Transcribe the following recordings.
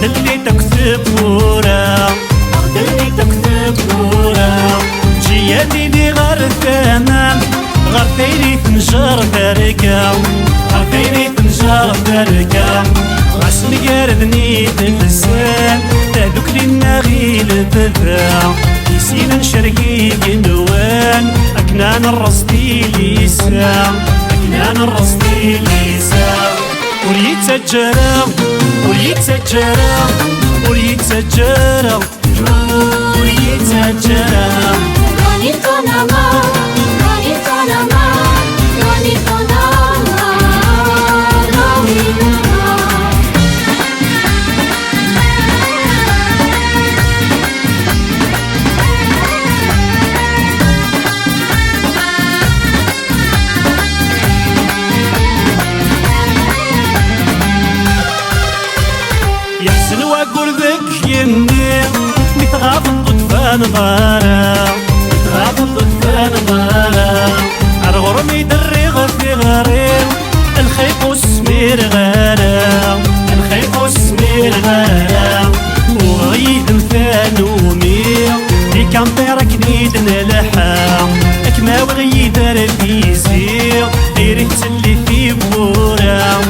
اللي تكتب ورا اللي تكتب ورا جيادي دي غير الثمن غير ثيري تنجر تركا غير ثيري تنجر تركا غاسن قاردني تلسان تهدوك لنا غيل بذا يسينا نشرقي قنوان أكنا نرصدي ليسا أكنا نرصدي ليسا وليتسجرا وليتسجرا وليتسجرا وليتسجرا راني طنما راني طنما راني طنما راني طنما يحسن واقول ذك يني متغاض الطفان غارا متغاض الطفان غارا عالغرمي دري غفي غريم الخيط والسمير غارا الخيط والسمير غارا وغيد مثانومي دي كان طيرك نيد نلحا اكما وغيد ربيزي غيري تسلي في بورا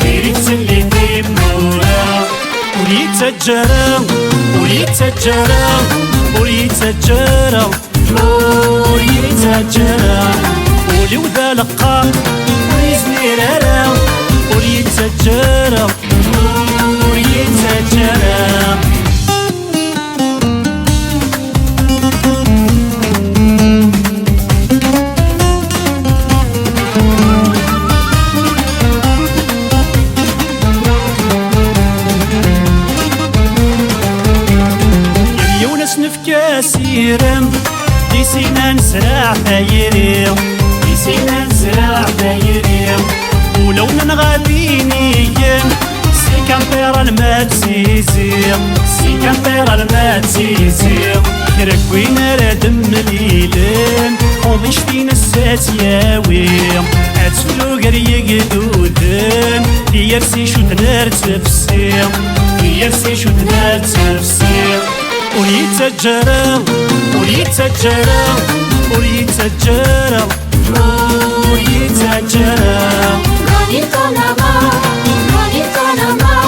غيري تسلي في بورا وليتسجرا وليتسجرا وليتسجرا وليتسجرا ولي وذا لقا وليزنيرا وليتسجرا وليتسجرا كاسيرم ديسينا نزرع دايريم ديسينا نزرع دايريم ولو نغادينيين سي كان طير المات سيزيم سي كان طير المات سيزيم كرك وين رادم مليلين وضيش فينا السات ياويم عتسلو قريق دودن ديرسي شو تنار تفسيم ديرسي شو تنار تفسيم وليتسجرا وليتسجرا وليتسجرا وليتسجرا راني طنما راني طنما